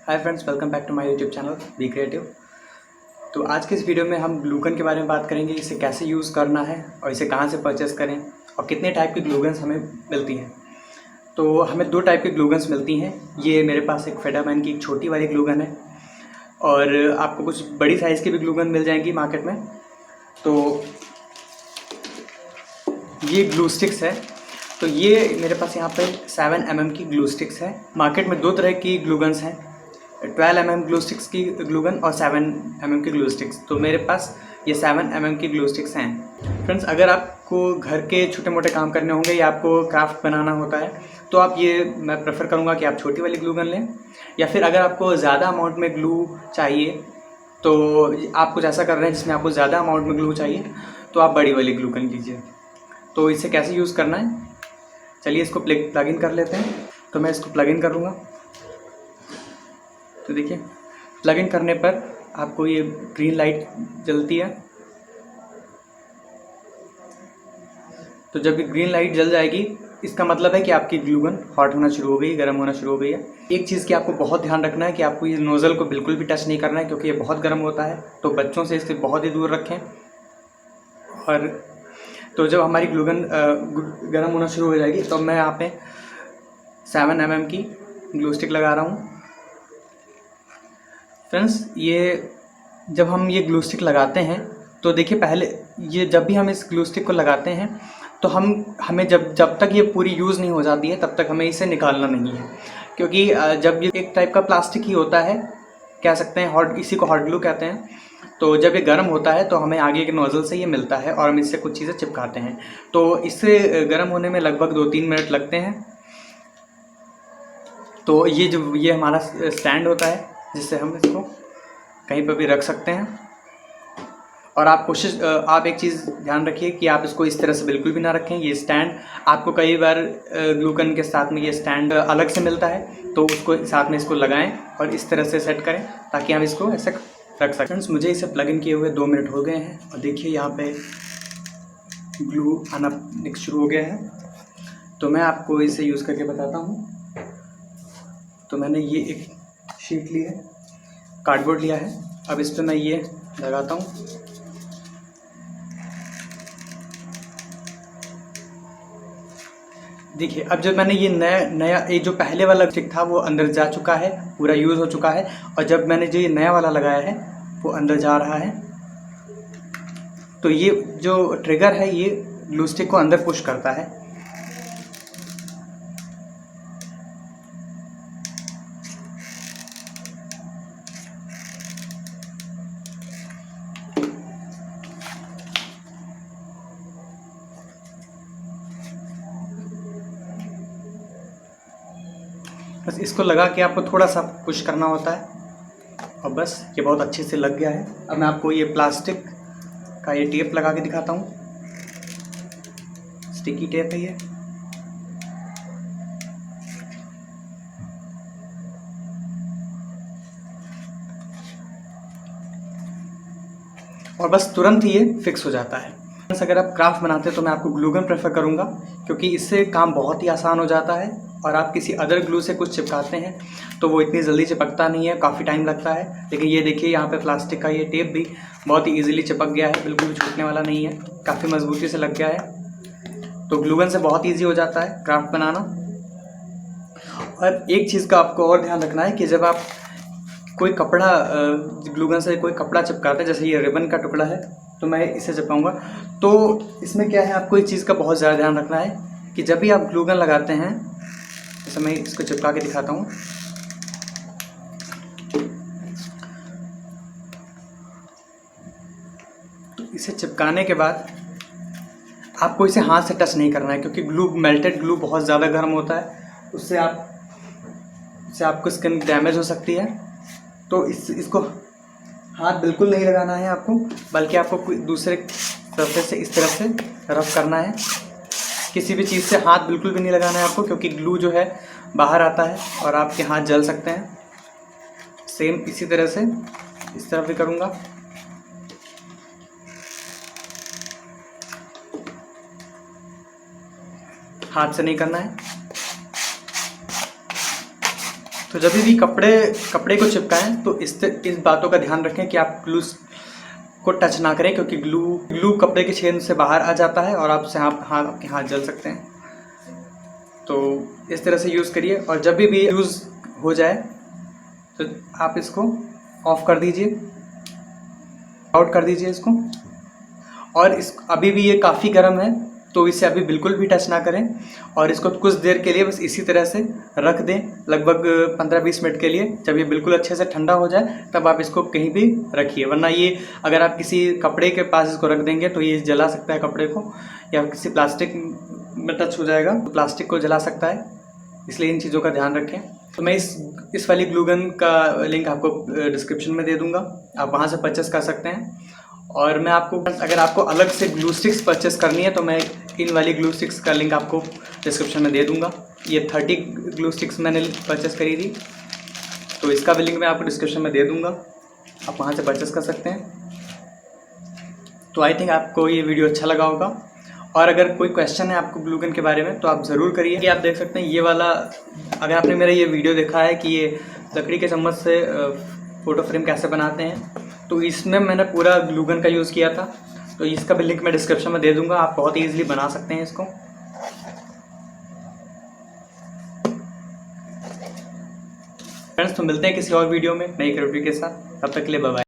Hi friends, welcome back to my YouTube channel be creative. तो आज के इस वीडियो में हम ग्लूगन के बारे में बात करेंगे। इसे कैसे यूज़ करना है और इसे कहाँ से परचेस करें और कितने टाइप की ग्लूगन्स हमें मिलती हैं। तो हमें दो टाइप की ग्लूगन्स मिलती हैं। ये मेरे पास एक फेडामैन की एक छोटी वाली ग्लूगन है और आपको कुछ बड़ी साइज़ की भी ग्लूगन मिल जाएंगी मार्केट में। तो ये ग्लू स्टिक्स है। तो ये मेरे पास यहाँ पे 7 mm की ग्लू स्टिक्स है। मार्केट में दो तरह की ग्लूगन्स हैं, 12 mm ग्लू स्टिक्स की ग्लूगन और 7 mm की ग्लू स्टिक्स। तो मेरे पास ये 7 mm की ग्लू स्टिक्स हैं। फ्रेंड्स, अगर आपको घर के छोटे मोटे काम करने होंगे या आपको क्राफ्ट बनाना होता है तो आप ये मैं प्रेफर करूँगा कि आप छोटी वाली ग्लूगन लें। या फिर अगर आपको ज़्यादा अमाउंट में ग्लू चाहिए, तो आप कुछ ऐसा कर रहे हैं जिसमें आपको ज़्यादा अमाउंट में ग्लू चाहिए, तो आप बड़ी वाली ग्लूगन लीजिए। तो इसे कैसे यूज़ करना है, चलिए इसको प्लग इन कर लेते हैं। तो मैं इसको प्लग इन करूँगा। तो देखिए, प्लग इन करने पर आपको ये ग्रीन लाइट जलती है। तो जब ये ग्रीन लाइट जल जाएगी, इसका मतलब है कि आपकी ग्लूगन हॉट होना शुरू हो गई, गर्म होना शुरू हो गई है। एक चीज़ की आपको बहुत ध्यान रखना है कि आपको ये नोज़ल को बिल्कुल भी टच नहीं करना है, क्योंकि ये बहुत गर्म होता है। तो बच्चों से इससे बहुत ही दूर रखें। और तो जब हमारी ग्लूगन गर्म होना शुरू हो जाएगी, तो मैं यहाँ पे 7 mm की ग्लू स्टिक लगा रहा हूँ। फ्रेंड्स, ये जब हम ये ग्लू स्टिक लगाते हैं तो देखिए, पहले ये जब भी हम इस ग्लू स्टिक को लगाते हैं तो हमें जब तक ये पूरी यूज़ नहीं हो जाती है तब तक हमें इसे निकालना नहीं है। क्योंकि जब ये एक टाइप का प्लास्टिक ही होता है, कह सकते हैं इसी को हॉट ग्लू कहते हैं। तो जब ये गर्म होता है तो हमें आगे के नोज़ल से ये मिलता है और हम इससे कुछ चीज़ें चिपकाते हैं। तो इससे गर्म होने में लगभग 2-3 मिनट लगते हैं। तो ये हमारा स्टैंड होता है जिससे हम इसको कहीं पर भी रख सकते हैं। और आप एक चीज़ ध्यान रखिए कि आप इसको इस तरह से बिल्कुल भी ना रखें। ये स्टैंड आपको कई बार ग्लूगन के साथ में ये स्टैंड अलग से मिलता है, तो उसको साथ में इसको लगाएं और इस तरह से सेट करें ताकि हम इसको ऐसे रख सकें। फ्रेंड्स, मुझे इसे प्लग इन किए हुए 2 मिनट हो गए हैं और देखिए यहाँ पे ग्लू आना शुरू हो गया है। तो मैं आपको इसे यूज़ करके बताता हूँ। तो मैंने ये एक शीट ली है, कार्डबोर्ड लिया है। अब इस पर मैं ये लगाता हूँ। देखिए, अब जब मैंने ये नया ये जो पहले वाला स्टिक था वो अंदर जा चुका है, पूरा यूज़ हो चुका है। और जब मैंने जो ये नया वाला लगाया है वो अंदर जा रहा है। तो ये जो ट्रिगर है ये ग्लू स्टिक को अंदर पुश करता है। बस इसको लगा के आपको थोड़ा सा पुश करना होता है और बस ये बहुत अच्छे से लग गया है। अब मैं आपको ये प्लास्टिक का ये टेप लगा के दिखाता हूँ। स्टिकी टेप है ये। और बस तुरंत ही ये फिक्स हो जाता है। अगर आप क्राफ्ट बनाते हैं तो मैं आपको ग्लूगन प्रेफर करूँगा, क्योंकि इससे काम बहुत ही आसान हो जाता है। और आप किसी अदर ग्लू से कुछ चिपकाते हैं तो वो इतनी जल्दी चिपकता नहीं है, काफ़ी टाइम लगता है। लेकिन ये देखिए, यहाँ पे प्लास्टिक का ये टेप भी बहुत ही ईजिली चिपक गया है, बिल्कुल भी छूटने वाला नहीं है, काफ़ी मजबूती से लग गया है। तो ग्लूगन से बहुत ईजी हो जाता है क्राफ्ट बनाना। और एक चीज़ का आपको और ध्यान रखना है कि जब आप कोई कपड़ा ग्लूगन से कोई कपड़ा चिपकाते हैं, जैसे ये रिबन का टुकड़ा है तो मैं इसे चिपकाऊंगा, तो इसमें क्या है, आपको इस चीज़ का बहुत ज़्यादा ध्यान रखना है कि जब भी आप ग्लूगन लगाते हैं, जैसे मैं इसको चिपका के दिखाता हूँ। तो इसे चिपकाने के बाद आपको इसे हाथ से टच नहीं करना है, क्योंकि मेल्टेड ग्लू बहुत ज़्यादा गर्म होता है, उससे आपको स्किन डैमेज हो सकती है। तो इसको हाथ बिल्कुल नहीं लगाना है आपको, बल्कि आपको कोई दूसरे सरफेस से इस तरह से रफ करना है। किसी भी चीज़ से हाथ बिल्कुल भी नहीं लगाना है आपको, क्योंकि ग्लू जो है बाहर आता है और आपके हाथ जल सकते हैं। सेम इसी तरह से इस तरफ भी करूँगा। हाथ से नहीं करना है। तो तो जब भी कपड़े को चिपकाएं तो इस बातों का ध्यान रखें कि आप ग्लू को टच ना करें, क्योंकि ग्लू कपड़े के छेद से बाहर आ जाता है और आपसे आपके हाथ जल सकते हैं। तो इस तरह से यूज़ करिए, और जब भी यूज़ हो जाए तो आप इसको ऑफ कर दीजिए, आउट कर दीजिए इसको। और अभी भी ये काफ़ी गर्म है, तो इसे अभी बिल्कुल भी टच ना करें, और इसको कुछ देर के लिए बस इसी तरह से रख दें, लगभग 15-20 मिनट के लिए। जब ये बिल्कुल अच्छे से ठंडा हो जाए तब आप इसको कहीं भी रखिए, वरना ये अगर आप किसी कपड़े के पास इसको रख देंगे तो ये जला सकता है कपड़े को, या किसी प्लास्टिक में टच हो जाएगा तो प्लास्टिक को जला सकता है, इसलिए इन चीज़ों का ध्यान रखें। तो मैं इस वाली ग्लू गन का लिंक आपको डिस्क्रिप्शन में दे दूँगा, आप वहाँ से परचेस कर सकते हैं। और मैं आपको, अगर आपको अलग से ग्लू स्टिक्स परचेस करनी है तो मैं इन वाली ग्लू स्टिक्स का लिंक आपको डिस्क्रिप्शन में दे दूँगा। ये 30 ग्लू स्टिक्स मैंने परचेस करी थी, तो इसका भी लिंक मैं आपको डिस्क्रिप्शन में दे दूँगा, आप वहाँ से परचेस कर सकते हैं। तो आई थिंक आपको ये वीडियो अच्छा लगा होगा, और अगर कोई क्वेश्चन है आपको ग्लू गन के बारे में तो आप ज़रूर करिए। कि आप देख सकते हैं ये वाला, अगर आपने मेरा ये वीडियो देखा है कि ये लकड़ी के चम्मच से फ़ोटो फ्रेम कैसे बनाते हैं, तो इसमें मैंने पूरा ग्लू गन का यूज़ किया था, तो इसका भी लिंक मैं डिस्क्रिप्शन में दे दूँगा, आप बहुत ईजिली बना सकते हैं इसको। फ्रेंड्स, तो मिलते हैं किसी और वीडियो में नई रिव्यू के साथ, तब तक के लिए बाय बाय।